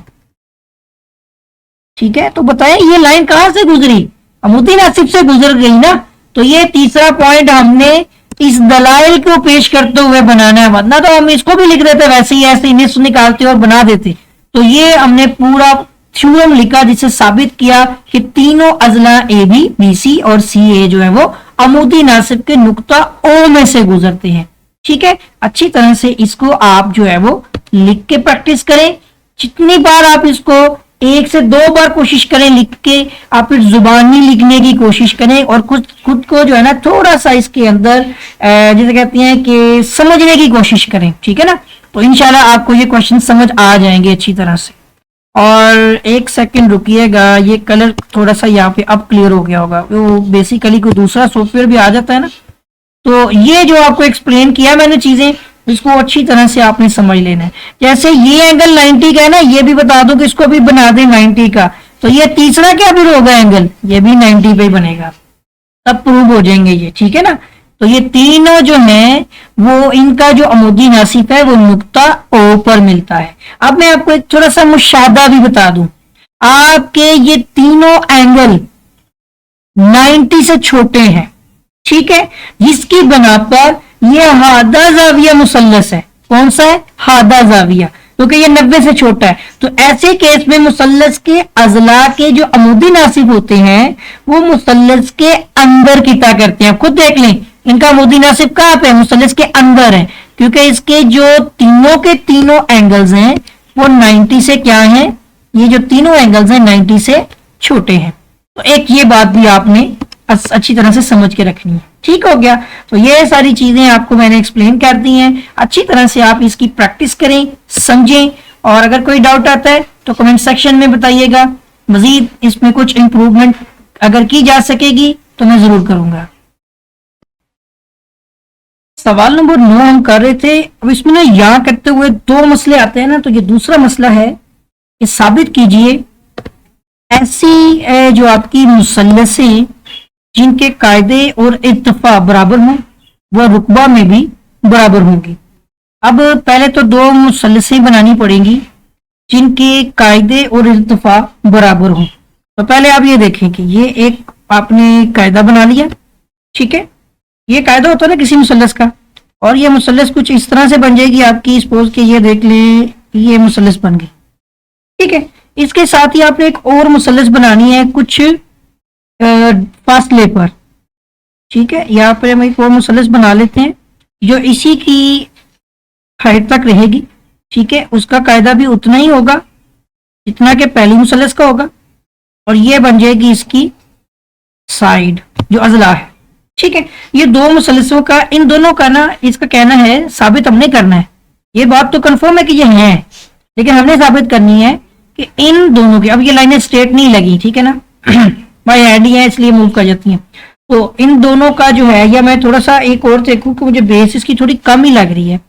ठीक है। तो बताएं ये लाइन कहां से गुजरी, मुद्दी नासिब से गुजर गई ना। तो ये तीसरा पॉइंट हमने इस दलाइल को पेश करते हुए बनाना है, वरना तो हम इसको भी लिख देते वैसे ही, ऐसे इनिस निकालते और बना देते। तो ये हमने पूरा थ्योरम लिखा जिसे साबित किया कि तीनों अजला ए बी बी सी और सी ए जो है वो अमुदी नासिब के नुक्ता ओ में से गुजरते हैं, ठीक है। अच्छी तरह से इसको आप जो है वो लिख के प्रैक्टिस करें। जितनी बार आप इसको 1 से 2 बार कोशिश करें लिख के, आप फिर जुबानी लिखने की कोशिश करें और खुद को जो है ना थोड़ा सा इसके अंदर जैसे कहते हैं कि समझने की कोशिश करें, ठीक है ना। तो इंशाल्लाह आपको ये क्वेश्चन समझ आ जाएंगे अच्छी तरह से। और 1 सेकंड रुकिएगा, ये कलर थोड़ा सा यहाँ पे अब क्लियर हो गया होगा। वो बेसिकली कोई दूसरा सॉफ्टवेयर भी आ जाता है ना, तो ये जो आपको एक्सप्लेन किया मैंने चीजें, इसको अच्छी तरह से आपने समझ लेना है। जैसे ये एंगल 90 का है ना, ये भी बता दो कि इसको भी बना दें 90 का, तो ये तीसरा क्या फिर होगा एंगल, ये भी 90 पे ही बनेगा, तब प्रूव हो जाएंगे ये, ठीक है ना। तो ये तीनों जो है वो इनका जो अमूदी नासिफ है वो नुक्ता ओ पर मिलता है। अब मैं आपको एक थोड़ा सा मुशाहदा भी बता दूं, आपके ये तीनों एंगल 90 से छोटे हैं, ठीक है, जिसकी बना पर ये हादा जाविया मुसल्लस है। कौन सा है? हादा जाविया, क्योंकि ये 90 से छोटा है। तो ऐसे केस में मुसल्लस के अजला के जो अमूदी नासिब होते हैं वो मुसल्लस के अंदर किता करते हैं। खुद देख लें, इनका अमूदी नासिब कहां पे है? मुसल्लस के अंदर है, क्योंकि इसके जो तीनों के तीनों एंगल्स हैं वो 90 से क्या है, ये जो तीनों एंगल्स हैं 90 से छोटे हैं। तो एक ये बात भी आपने अच्छी तरह से समझ के रखनी है, ठीक हो गया। तो ये सारी चीजें आपको मैंने एक्सप्लेन कर दी हैं, अच्छी तरह से आप इसकी प्रैक्टिस करें, समझें, और अगर कोई डाउट आता है तो कमेंट सेक्शन में बताइएगा। मजीद इसमें कुछ इंप्रूवमेंट अगर की जा सकेगी तो मैं जरूर करूंगा। सवाल नंबर 9 हम कर रहे थे। अब इसमें ना यहाँ करते हुए 2 मसले आते हैं ना, तो ये दूसरा मसला है कि साबित कीजिए ऐसी जो आपकी मुसल्लसें जिनके कायदे और इत्तफा बराबर हों वह रुकबा में भी बराबर होंगी। अब पहले तो 2 मुसल्लसें बनानी पड़ेंगी जिनके कायदे और इत्तफा बराबर हों। तो पहले आप ये देखें कि ये एक आपने कायदा बना लिया, ठीक है, ये कायदा होता है ना किसी मुसल्लस का, और ये मुसल्लस कुछ इस तरह से बन जाएगी आपकी, सपोज के ये देख लें ये मुसल्लस बन गई, ठीक है। इसके साथ ही आपने एक और मुसल्लस बनानी है कुछ फासले पर, ठीक है। यहाँ पर हम एक और मुसल्लस बना लेते हैं जो इसी की हाइट तक रहेगी, ठीक है। उसका कायदा भी उतना ही होगा जितना कि पहली मुसल्लस का होगा, और ये बन जाएगी इसकी साइड जो अजला है, ठीक है। ये 2 मुसल्लसों का, इन दोनों का ना इसका कहना है साबित हमने करना है। ये बात तो कंफर्म है कि ये है, लेकिन हमने साबित करनी है कि इन दोनों की, अब ये लाइनें स्ट्रेट नहीं लगी, ठीक है ना भाई हैंड ही है इसलिए मूव कर जाती हैं। तो इन दोनों का जो है, या मैं थोड़ा सा एक और देखूं कि मुझे बेस इसकी थोड़ी कम ही लग रही है,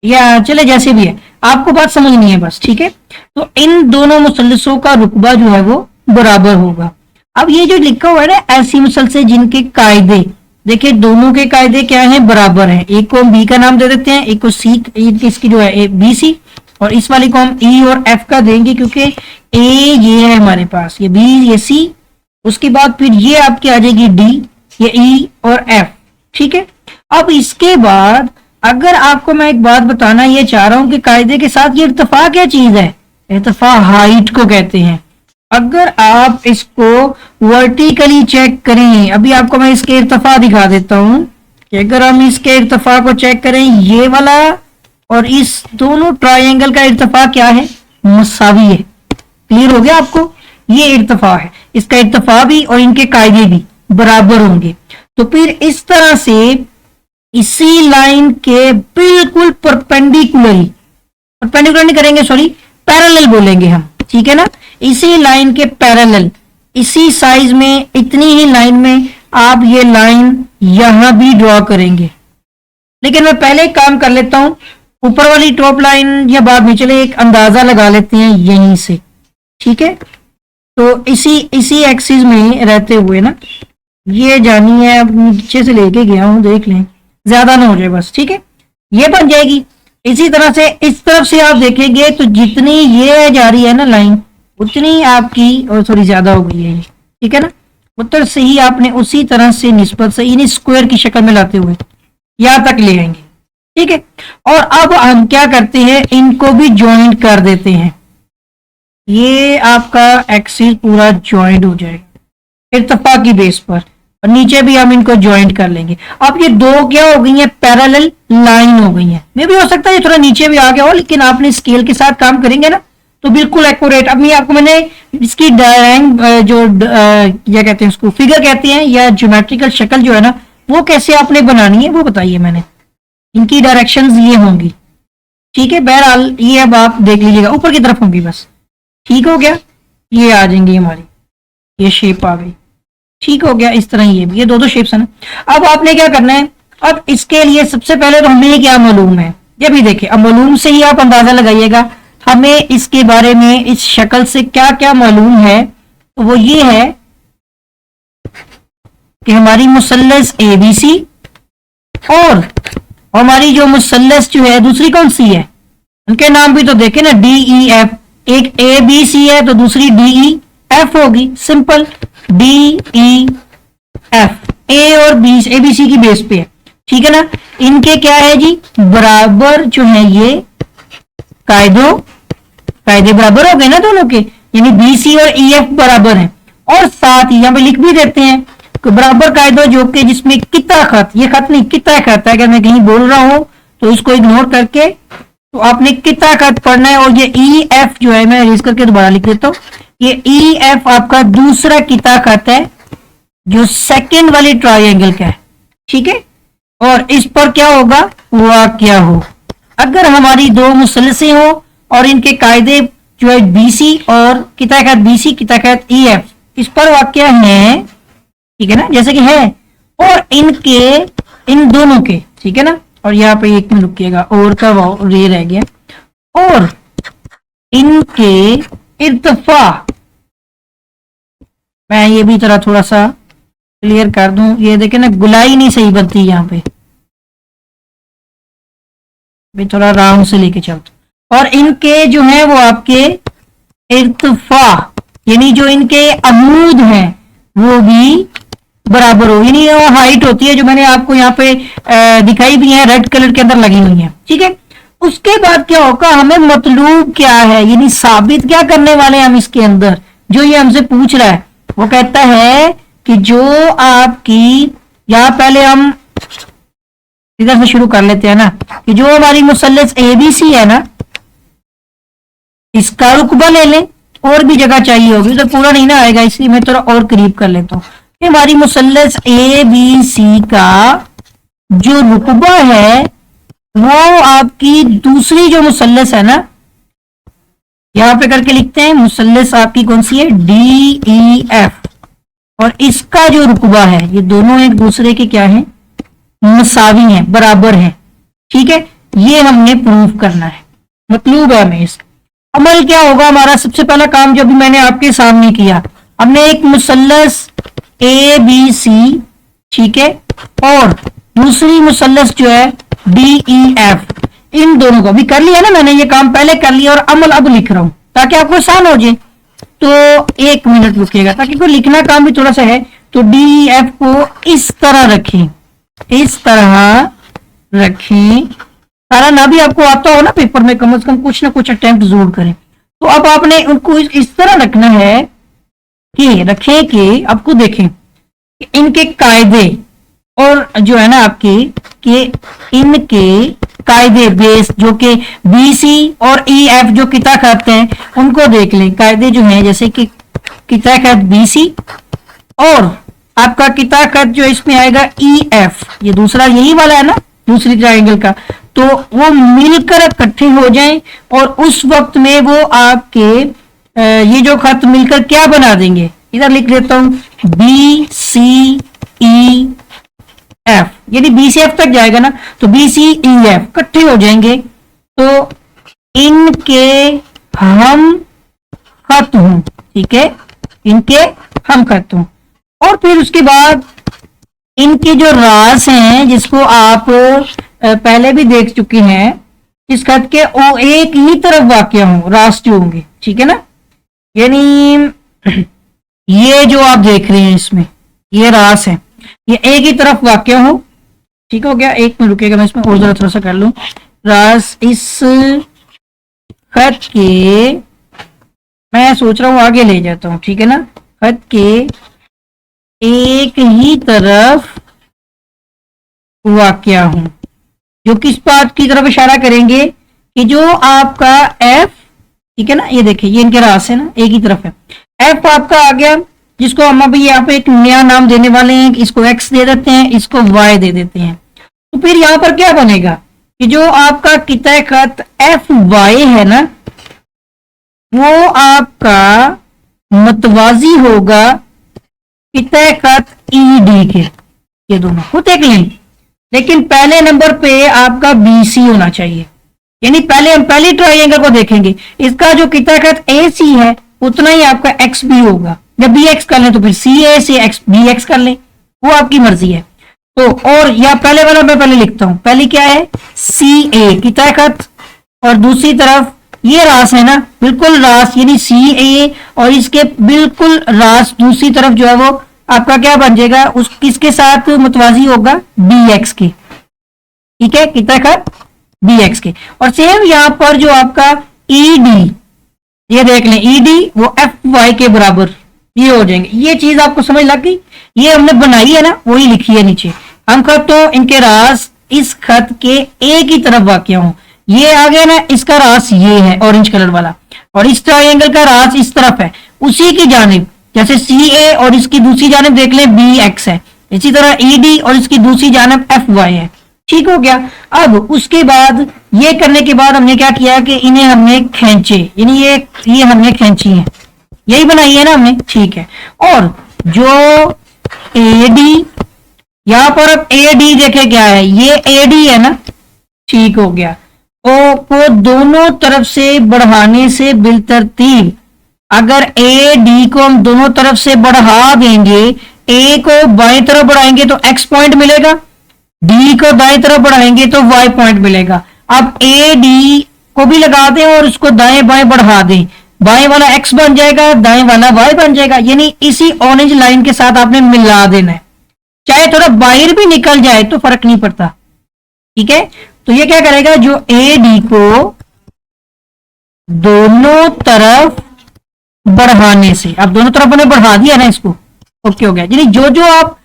या चले जैसे भी है, आपको बात समझनी है बस, ठीक है। तो इन दोनों मुसल्लसों का रुकबा जो है वो बराबर होगा। अब ये जो लिखा हुआ है ना ऐसी मुसल्सल जिनके कायदे, देखिए दोनों के कायदे क्या हैं? बराबर हैं। एक को हम बी का नाम दे देते हैं, एक को सी, इसकी जो है बी सी, और इस वाली को हम ई और एफ का देंगे, क्योंकि ए ये है हमारे पास, ये बी ये सी, उसके बाद फिर ये आपकी आ जाएगी डी, ये ई और एफ, ठीक है। अब इसके बाद अगर आपको मैं एक बात बताना ये चाह रहा हूं कि कायदे के साथ ये इर्तिफा क्या चीज है? इर्तिफा हाइट को कहते हैं। अगर आप इसको वर्टिकली चेक करें, अभी आपको मैं इसके इर्तिफा दिखा देता हूं कि अगर हम इसके इर्तिफा को चेक करें, ये वाला और इस दोनों ट्रायंगल का इर्तिफा क्या है? मुसावी है। क्लियर हो गया आपको? ये इर्तिफा है, इसका इर्तिफा भी और इनके कायदे भी बराबर होंगे। तो फिर इस तरह से इसी लाइन के बिल्कुल परपेंडिकुलरली, परपेंडिकुलर नहीं करेंगे, सॉरी पैरेलल बोलेंगे हम, ठीक है ना। इसी लाइन के पैरेलल, इसी साइज में, इतनी ही लाइन में आप ये लाइन यहां भी ड्रॉ करेंगे। लेकिन मैं पहले एक काम कर लेता हूं, ऊपर वाली टॉप लाइन या बाद में, चले एक अंदाजा लगा लेते हैं यहीं से, ठीक है। तो इसी एक्सिस में रहते हुए ना ये जानी है, अब नीचे से लेके गया हूं, देख लें ज्यादा ना हो जाए बस, ठीक है। ये बन जाएगी। इसी तरह से इस तरफ से आप देखेंगे तो जितनी ये जा रही है ना लाइन, उतनी आपकी, और थोड़ी ज्यादा हो गई है, ठीक है ना। उत्तर से ही आपने उसी तरह से निस्बत से इन्हीं स्क्वायर की शक्ल में लाते हुए यहां तक ले आएंगे, ठीक है। और अब हम क्या करते हैं, इनको भी ज्वाइंट कर देते हैं। ये आपका एक्सिस पूरा ज्वाइंट हो जाएगा इर्तिफा की बेस पर, और नीचे भी हम इनको ज्वाइंट कर लेंगे। अब ये 2 क्या हो गई हैं? पैरेलल लाइन हो गई हैं। मे भी हो सकता है ये थोड़ा नीचे भी आ गया हो, लेकिन आपने स्केल के साथ काम करेंगे ना تو بالکل ایکوریٹ. اب آپ کو میں نے اس کی جو کیا کہتے ہیں اس کو فگر کہتے ہیں یا جیومیٹریکل شکل جو ہے نا وہ کیسے آپ نے بنانی ہے وہ بتائیے میں نے. ان کی ڈائریکشنز یہ ہوں گی. ٹھیک ہے, بہرحال یہ اب آپ دیکھ لیجیے گا اوپر کی طرف ہوں گی بس. ٹھیک ہو گیا, یہ آ جائیں گی ہماری, یہ شیپ آ گئی. ٹھیک ہو گیا, اس طرح یہ بھی, یہ دو شیپس ہیں نا. اب آپ نے کیا کرنا ہے, اب اس کے لیے سب سے پہلے تو ہمیں کیا معلوم ہے, یہ بھی دیکھیں, اب معلوم سے ہی آپ اندازہ لگائیے گا ہمیں اس کے بارے میں اس شکل سے کیا کیا معلوم ہے. وہ یہ ہے کہ ہماری مثلث اے بی سی اور ہماری جو مثلث جو ہے دوسری کون سی ہے, ان کے نام بھی تو دیکھیں نا, ڈی ای ایف. ایک اے بی سی ہے تو دوسری ڈی ای ایف ہوگی, سمپل ڈی ای ایف. اے اور بی, اے بی سی کی بیس پہ ہے. ٹھیک ہے نا, ان کے کیا ہے جی برابر جو ہے, یہ قاعدے برابر ہو گئے نا دونوں کے, یعنی بی سی اور ای ایف برابر ہیں. اور ساتھ ہی یہاں پہ لکھ بھی دیتے ہیں کہ برابر قاعدہ جو کہ جس میں کتا خط, یہ خط نہیں کتا خط ہے, اگر میں کہیں بول رہا ہوں تو اس کو اگنور کر کے تو آپ نے کتا خط پڑھنا ہے. اور یہ ای ایف جو ہے, میں ریز کر کے دوبارہ لکھ دیتا ہوں, یہ ای ایف آپ کا دوسرا کتا خط ہے جو سیکنڈ والی ٹرائی اینگل کا ہے. ٹھیک ہے, اور اس پر کیا ہوگا, واقعہ ہو. اگر ہماری دو مثلثیں ہوں اور ان کے قاعدے جو ہے بی سی اور کتا خط بی سی کتا خط ای ایف اس پر واقعہ ہے, ٹھیک ہے نا, جیسے کہ ہے, اور ان دونوں کے, ٹھیک ہے نا, اور یہاں پہ ایک منٹ رکیے گا, اور کا رے رہ گیا, اور ان کے ارتفاع, میں یہ بھی ذرا تھوڑا سا کلیئر کر دوں. یہ دیکھیں نا گلائی نہیں صحیح بنتی یہاں پہ, میں تھوڑا راؤنڈ سے لے کے چلتا ہوں. اور ان کے جو ہیں وہ آپ کے ارتفاع یعنی جو ان کے عمود ہیں وہ بھی برابر ہو, یعنی وہ ہائٹ ہوتی ہے جو میں نے آپ کو یہاں پہ دکھائی بھی ہے, ریڈ کلر کے اندر لگی ہوئی ہیں. ٹھیک ہے, اس کے بعد کیا ہوگا, ہمیں مطلوب کیا ہے, یعنی ثابت کیا کرنے والے ہیں ہم اس کے اندر, جو یہ ہم سے پوچھ رہا ہے وہ کہتا ہے کہ جو آپ کی, یہاں پہلے ہم ادھر سے شروع کر لیتے ہیں نا, کہ جو ہماری مثلث اے بی سی ہے نا اس کا رقبہ لے لیں, اور بھی جگہ چاہیے ہوگی تو پورا نہیں نا آئے گا, اس لیے میں تھوڑا اور قریب کر لیتا ہوں. کہ ہماری مثلث اے بی سی کا جو رقبہ ہے وہ آپ کی دوسری جو مثلث ہے نا, یہاں پہ کر کے لکھتے ہیں, مثلث آپ کی کون سی ہے, ڈی ای ایف, اور اس کا جو رقبہ ہے یہ دونوں ایک دوسرے کے کیا ہیں, مساوی ہیں, برابر ہیں. ٹھیک ہے, یہ ہم نے پروف کرنا ہے, مطلوب ہے ہمیں. اس عمل کیا ہوگا ہمارا, سب سے پہلا کام جو بھی میں نے آپ کے سامنے کیا, ہم نے ایک مثلث اے بی سی, ٹھیک ہے, اور دوسری مثلث جو ہے ڈی ای ایف, ان دونوں کو بھی کر لیا نا, میں نے یہ کام پہلے کر لیا اور عمل اب لکھ رہا ہوں تاکہ آپ کو آسان ہو جائے. تو ایک منٹ رکیے گا تاکہ کوئی لکھنا کام بھی تھوڑا سا ہے. تو ڈی ای ایف کو اس طرح رکھیں, اس طرح رکھیں, سارا نہ بھی آپ کو آتا ہو نا پیپر میں, کم از کم کچھ نہ کچھ اٹیمپٹ ضرور کریں. تو اب آپ نے ان کو اس طرح رکھنا ہے کہ رکھیں کہ آپ کو دیکھیں کہ ان کے قاعدے اور جو ہے نا آپ کے, کہ ان کے قاعدے بیس جو کہ بی سی اور ای ایف جو کتا خط ہیں ان کو دیکھ لیں. قاعدے جو ہیں جیسے کہ کتا خط بی سی اور آپ کا کتا خط جو اس میں آئے گا ای ایف, یہ دوسرا یہی والا ہے نا دوسری ٹرائنگل کا, تو وہ مل کر اکٹھے ہو جائیں اور اس وقت میں وہ آپ کے یہ جو خط مل کر کیا بنا دیں گے, ادھر لکھ دیتا ہوں, بی سی ای ایف, یعنی بی سی ایف تک جائے گا نا تو بی سی ای ایف اکٹھے ہو جائیں گے. تو ان کے ہم خط ہوں, ٹھیک ہے, ان کے ہم خط ہوں. اور پھر اس کے بعد ان کے جو راس ہیں جس کو آپ پہلے بھی دیکھ چکے ہیں, اس خط کے وہ ایک ہی طرف واقع ہوں, راس جو ہوں گے, ٹھیک ہے نا, یعنی یہ جو آپ دیکھ رہے ہیں اس میں یہ راس ہے, یہ ایک ہی طرف واقع ہو. ٹھیک ہو گیا, ایک میں رکے گا, میں اس میں اور ذرا تھوڑا سا کر لوں. راس اس خط کے, میں سوچ رہا ہوں آگے لے جاتا ہوں, ٹھیک ہے نا, خط کے ایک ہی طرف واقع ہوں, جو کس بات کی طرف اشارہ کریں گے کہ جو آپ کا ایف ठीक है ना, ये देखिए ये इनके रास है ना, एक ही तरफ है। एफ आपका आ गया, जिसको हम अभी यहाँ पे एक नया नाम देने वाले हैं, इसको एक्स दे देते हैं, इसको वाई दे देते हैं। तो फिर यहाँ पर क्या बनेगा कि जो आपका किताए खत एफ वाई है ना, वो आपका मतवाजी होगा किताए खत ई डी के। ये दोनों खुद देख लें, लेकिन पहले नंबर पे आपका बी सी होना चाहिए, यानी पहले हम पहली ट्राइंगल को देखेंगे, इसका जो किताए खत ए सी है उतना ही आपका एक्स बी होगा। जब बी एक्स कर लें तो फिर सी ए से एक्स बी एक्स कर लें, वो आपकी मर्जी है। तो और या पहले वाला मैं पहले लिखता हूं, पहली क्या है सी ए किताए खत, और दूसरी तरफ ये रास है ना, बिल्कुल रास यानी सी ए, और इसके बिल्कुल रास दूसरी तरफ जो है वो आपका क्या बन जाएगा, उस किसके साथ मतवाजी होगा, बी एक्स के। ठीक है, किताए खत बी एक्स के। और सेम यहां पर जो आपका ई डी, ये देख लें ई डी वो एफ वाई के बराबर ये हो जाएंगे। ये चीज आपको समझ लग गई, ये हमने बनाई है ना, वही लिखी है नीचे। हम खत तो इनके रास इस खत के एक ही तरफ वाक़या हो, ये आ गया ना, इसका रास ये है ऑरेंज कलर वाला, और इस ट्राइंगल का रास इस तरफ है, उसी की जानिब, जैसे सी ए और इसकी दूसरी जानिब देख लें बी एक्स है, इसी तरह ई डी और इसकी दूसरी जानिब एफ वाई है। ठीक हो गया। अब उसके बाद ये करने के बाद हमने क्या किया कि इन्हें हमने खींचे, यानी ये हमने खींची है, यही बनाई है ना हमने। ठीक है, और जो ए डी यहां पर अब ए डी देखे क्या है, ये ए डी है ना, ठीक हो गया। ओ को दोनों तरफ से बढ़ाने से बिलतरतीब, अगर ए डी को हम दोनों तरफ से बढ़ा देंगे, ए को बाएं तरफ बढ़ाएंगे तो एक्स पॉइंट मिलेगा, डी को दाएं तरफ बढ़ाएंगे तो वाई पॉइंट मिलेगा। अब ए डी को भी लगा दें और उसको दाएं बाएं बढ़ा दें, बाएं वाला एक्स बन जाएगा, दाएं वाला वाई बन जाएगा, यानी इसी ऑरेंज लाइन के साथ आपने मिला देना है, चाहे थोड़ा बाहर भी निकल जाए तो फर्क नहीं पड़ता। ठीक है, तो ये क्या करेगा, जो ए डी को दोनों तरफ बढ़ाने से, अब दोनों तरफ हमने बढ़ा दिया ना इसको, ओके हो गया। यानी जो जो आप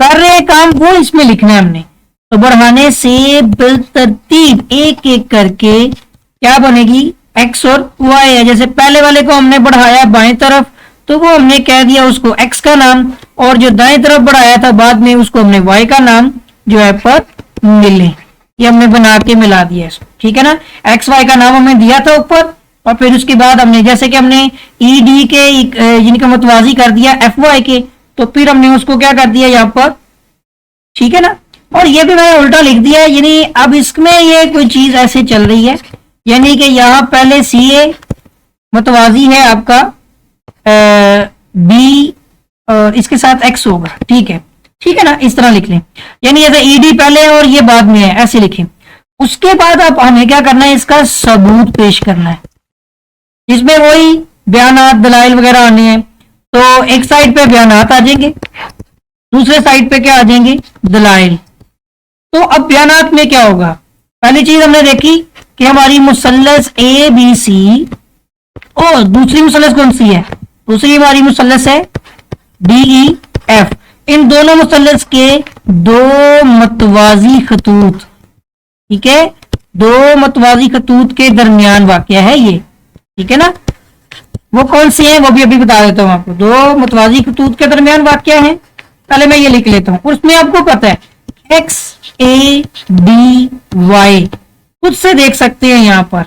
कर रहे हैं काम वो इसमें लिखना है हमने। तो बढ़ाने से बिलतरतीब एक एक करके क्या बनेगी, एक्स और वाई है। जैसे पहले वाले को हमने बढ़ाया बाएं तरफ, तो वो हमने कह दिया उसको एक्स का नाम, और जो दाएं तरफ बढ़ाया था बाद में उसको हमने वाई का नाम जो है पर मिले, ये हमने बना के मिला दिया इसको। ठीक है ना, एक्स वाई का नाम हमने दिया था ऊपर, और फिर उसके बाद हमने जैसे कि हमने ई डी के जिनका मतवाजी कर दिया एफ वाई के, तो फिर हमने उसको क्या कर दिया यहाँ पर। ठीक है ना, और ये भी मैंने उल्टा लिख दिया, यानी अब इसमें ये कोई चीज ऐसे चल रही है, यानी कि यहाँ पहले सी ए मतवाजी है आपका बी और इसके साथ एक्स होगा। ठीक है ना, इस तरह लिख लें, यानी जैसे ई डी पहले और ये बाद में है, ऐसे लिखें। उसके बाद अब हमें क्या करना है, इसका सबूत पेश करना है, जिसमें वही बयानात दलाइल वगैरह आने हैं। तो एक साइड पे बयानात आ जाएंगे, दूसरे साइड पे क्या आ जाएंगे, दलाइल। तो अब बयानात में क्या होगा, पहली चीज हमने देखी कि हमारी मुसल्लस ए बी सी, और दूसरी मुसल्लस कौन सी है, दूसरी हमारी मुसल्लस है डी ई एफ। इन दोनों मुसल्लस के दो मतवाजी खतूत, ठीक है, दो मतवाजी खतूत के दरमियान वाक़या है ये। ठीक है ना, वो कौन से हैं वो भी अभी बता देता हूं आपको। दो मतवाजी खतूत के दरमियान वाक़या है, पहले मैं ये लिख लेता हूं, उसमें आपको पता है एक्स ए डी वाई, खुद से देख सकते हैं यहाँ पर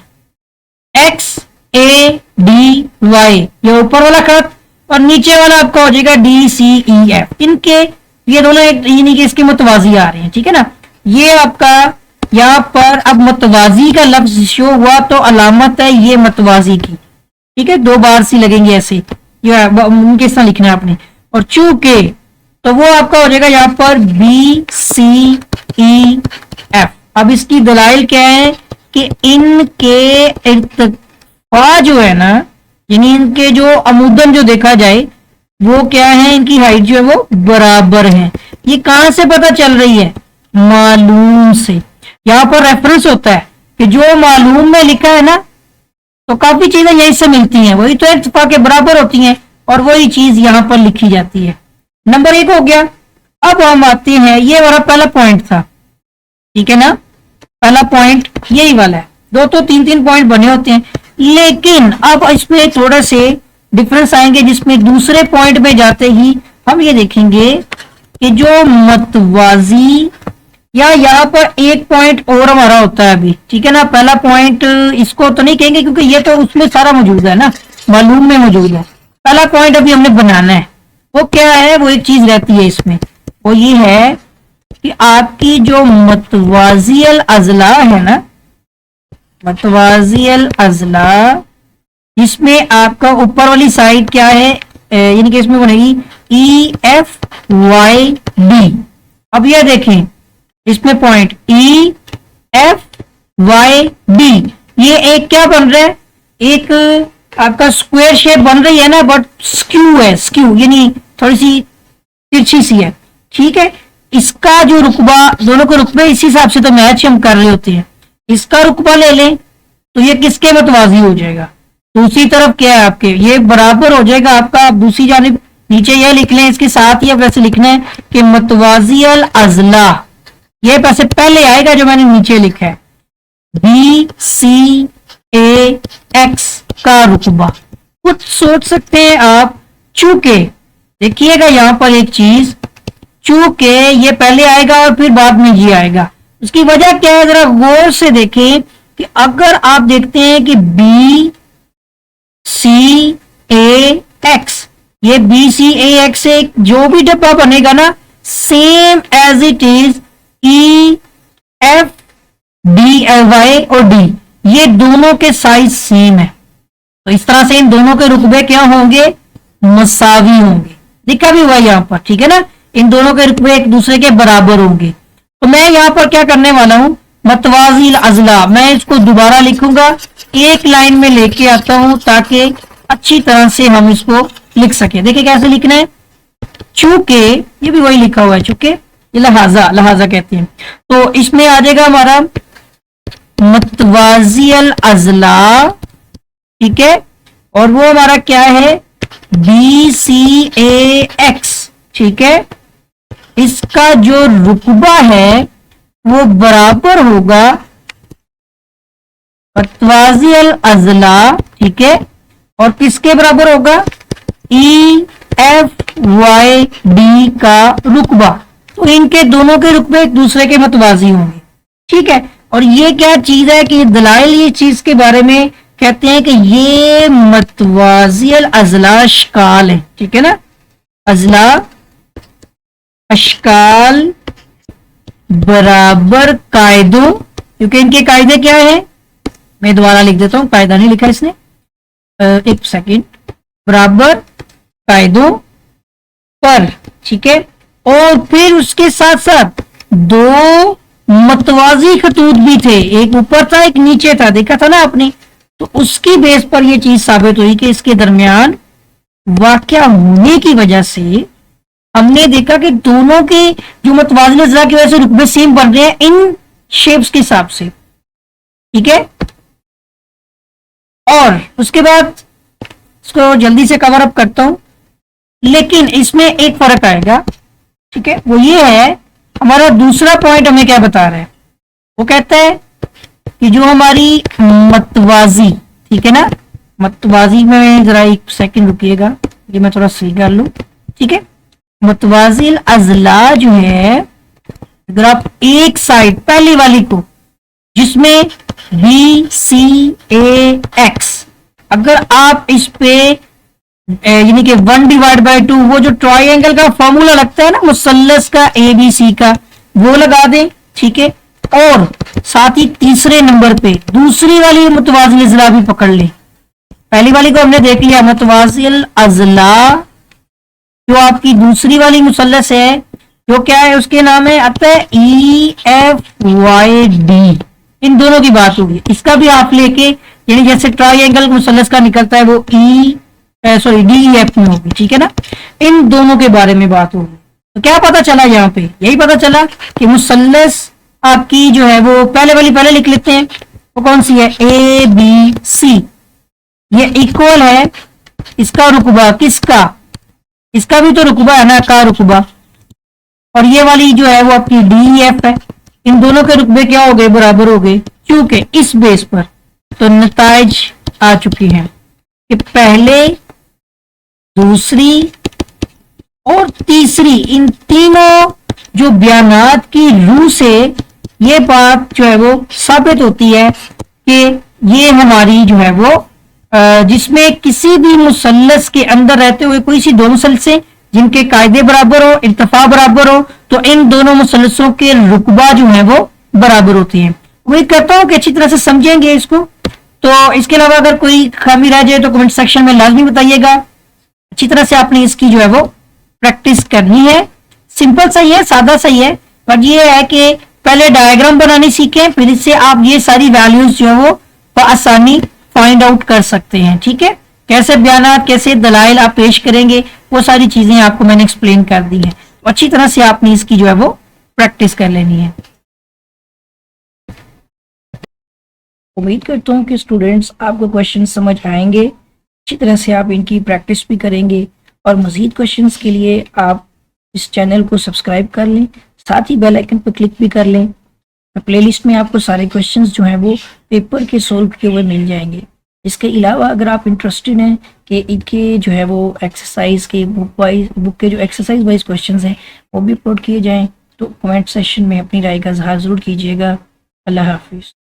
एक्स ए डी वाई, ये ऊपर वाला खत, और नीचे वाला आपका हो जाएगा डी सी ई एफ। इनके ये दोनों यानी कि इसके मतवाजी आ रहे हैं। ठीक है ना, ये आपका यहाँ पर अब मतवाजी का लफ्ज शो हुआ तो अलामत है ये मतवाजी की। ठीक है, दो बार सी लगेंगे ऐसे, ये उनके इस तरह लिखना है आपने, और चूंकि तो वो आपका हो जाएगा यहाँ पर बी सी ई एफ। अब इसकी दलाइल क्या है कि इनके इर्तिफा जो है ना, यानी इनके जो अमूदन जो देखा जाए वो क्या है, इनकी हाइट जो है वो बराबर है। ये कहां से पता चल रही है, मालूम से। यहाँ पर रेफरेंस होता है कि जो मालूम में लिखा है ना, तो काफी चीजें यहीं से मिलती हैं, वही तो इर्तिफा के बराबर होती हैं, और वही चीज यहाँ पर लिखी जाती है। नंबर एक हो गया। अब हम आते हैं, ये हमारा पहला पॉइंट था। ठीक है ना, पहला पॉइंट यही वाला है, दो तो तीन तीन पॉइंट बने होते हैं। लेकिन अब इसमें थोड़ा से डिफरेंस आएंगे, जिसमें दूसरे पॉइंट में जाते ही हम ये देखेंगे कि जो मतवाजी, या यहाँ पर एक पॉइंट और हमारा होता है अभी, ठीक है ना। पहला पॉइंट इसको तो नहीं कहेंगे क्योंकि ये तो उसमें सारा मौजूद है ना, मालूम में मौजूद है। पहला पॉइंट अभी हमने बनाना है, वो क्या है, वो एक चीज रहती है इसमें, वो ये है कि आपकी जो मतवाजियल अजला है ना, मतवाजियल अजला, इसमें आपका ऊपर वाली साइड क्या है, यानी कि इसमें बनेगी ई एफ वाई डी। अब ये देखें इसमें point E F Y D, ये एक क्या बन रहा है, एक आपका स्क्वायर शेप बन रही है ना, बट स्क्यू है, स्क्यू यानी थोड़ी सी तिरछी सी है, ठीक है। इसका जो रुकबा, दोनों के रुकबे इस हिसाब से तो मैच हम कर रहे होते हैं, इसका रुकबा ले लें तो ये किसके मतवाजी हो जाएगा, दूसरी तरफ क्या है आपके, ये बराबर हो जाएगा आपका। आप दूसरी जानिब नीचे ये लिख लें, इसके साथ ही अब वैसे लिखना है कि मतवाजियल अजला, ये पैसे पहले आएगा जो मैंने नीचे लिखा है, बी सी ए एक्स का रुकबा। कुछ सोच सकते हैं आप, चूंकि देखिएगा यहां पर एक चीज, चूंकि ये पहले आएगा और फिर बाद में ये आएगा, उसकी वजह क्या है, जरा गौर से देखें कि अगर आप देखते हैं कि बी सी ए एक्स, ये बी सी ए एक्स से जो भी डब्बा बनेगा ना, same as it is E F D L Y और डी, ये दोनों के साइज सेम है, तो इस तरह से इन दोनों के रुकबे क्या होंगे, मसावी होंगे। लिखा भी हुआ यहां पर, ठीक है ना, इन दोनों के रुकबे एक दूसरे के बराबर होंगे। तो मैं यहां पर क्या करने वाला हूं, मतवाजिल अजला, मैं इसको दोबारा लिखूंगा, एक लाइन में लेके आता हूं ताकि अच्छी तरह से हम इसको लिख सके। देखिए कैसे लिखना है, चूंकि ये भी वही लिखा हुआ है, चूंकि ये लहाजा, लहाजा कहते हैं, तो इसमें आ जाएगा हमारा मतवाजियल अजला, ठीक है, और वो हमारा क्या है, बी सी ए एक्स, ठीक है। इसका जो रुकबा है वो बराबर होगा मतवाजियल अजला, ठीक है, और किसके बराबर होगा, ई एफ वाई डी का रुकबा। तो इनके दोनों के रुकबे एक दूसरे के मतवाजी होंगे, ठीक है। और ये क्या चीज है कि दलाइल ये चीज के बारे में कहते हैं कि ये मतवाजियल अजला अशकाल है, ठीक है ना, अजला अशकाल बराबर कायदों, क्योंकि इनके कायदे क्या है, मैं दोबारा लिख देता हूं, कायदा नहीं लिखा इसने, एक सेकंड, बराबर कायदों पर, ठीक है। और फिर उसके साथ साथ दो मतवाजी खतूत भी थे, एक ऊपर था एक नीचे था, देखा था ना आपने, तो उसकी बेस पर यह चीज साबित हुई कि इसके दरमियान वाकया होने की वजह से हमने देखा कि दोनों के जो मतवाजिल अजला की वजह से रुकबे सेम बन रहे हैं इन शेप्स के हिसाब से, ठीक है। और उसके बाद इसको जल्दी से कवर अप करता हूं, लेकिन इसमें एक फर्क आएगा, ठीक है, वो ये है, हमारा दूसरा पॉइंट हमें क्या बता रहा है, वो कहता है कि जो हमारी मतवाजी, ठीक है ना, मतवाजी में जरा एक सेकंड रुकिएगा, ये मैं थोड़ा सही कर लूं, ठीक है। मतवाजिल अजला जो है, अगर आप एक साइड पहली वाली को, जिसमें बी सी ए एक्स, अगर आप इस पे यानी कि 1/2 वो जो ट्रायंगल का फॉर्मूला लगता है ना मुसल्लस का ए बी सी का, वो लगा दें, ठीक है। और साथ ही तीसरे नंबर पे दूसरी वाली मुतवाजिल अजला भी पकड़ लें, पहली वाली को हमने देख लिया, मुतवाजिल अजला जो आपकी दूसरी वाली मुसल्लस है, जो क्या है, उसके नाम है आता है ई एफ वाई डी, इन दोनों की बात होगी। इसका भी आप लेके, यानी जैसे ट्रायंगल मुसल्लस का निकलता है वो सॉरी डी एफ में होगी, ठीक है ना, इन दोनों के बारे में बात होगी। तो क्या पता चला यहाँ पे, यही पता चला कि मुसल्लस आपकी जो है वो पहले वाली पहले लिख लेते हैं, वो कौन सी है, ए बी सी, ये इक्वल है, इसका रुकबा किसका, इसका भी तो रुकबा है ना, का रुकबा, और ये वाली जो है वो आपकी डी एफ है, इन दोनों के रुकबे क्या हो गए, बराबर हो गए, क्योंकि इस बेस पर। तो नताइज आ चुकी हैं कि पहले, दूसरी और तीसरी, इन तीनों जो बयानात की रूह से ये बात जो है वो साबित होती है कि ये हमारी जो है वो जिसमें किसी भी मुसल्लस के अंदर रहते हुए कोई सी दो मुसल्लस जिनके कायदे बराबर हो, इर्तफा बराबर हो, तो इन दोनों मुसल्लसों के रुकबा जो है वो बराबर होती हैं। वही कहता हूं कि अच्छी तरह से समझेंगे इसको। तो इसके अलावा अगर कोई खामी रह जाए तो कमेंट सेक्शन में लाजमी बताइएगा। अच्छी तरह से आपने इसकी जो है वो प्रैक्टिस करनी है। सिंपल सही है, सादा सही है, पर ये है कि पहले डायग्राम बनानी सीखें, फिर इससे आप ये सारी वैल्यूज जो है वो आसानी फाइंड आउट कर सकते हैं। ठीक है, कैसे बयानात, कैसे दलाइल आप पेश करेंगे, वो सारी चीजें आपको मैंने एक्सप्लेन कर दी है। तो अच्छी तरह से आपने इसकी जो है वो प्रैक्टिस कर लेनी है। उम्मीद करता हूँ कि स्टूडेंट्स आपको क्वेश्चन समझ आएंगे, अच्छी तरह से आप इनकी प्रैक्टिस भी करेंगे और मजीद क्वेश्चंस के लिए आप इस चैनल को सब्सक्राइब कर लें, साथ ही बेल आइकन पर क्लिक भी कर लें। प्लेलिस्ट में आपको सारे क्वेश्चंस जो हैं वो पेपर के सोल्व किए हुए मिल जाएंगे। इसके अलावा अगर आप इंटरेस्टेड हैं कि इनके जो है वो एक्सरसाइज के बुक के जो एक्सरसाइज वाइज क्वेश्चंस हैं वो भी अपलोड किए जाएं, तो कमेंट सेक्शन में अपनी राय का इजहार ज़रूर कीजिएगा। अल्लाह हाफिज़।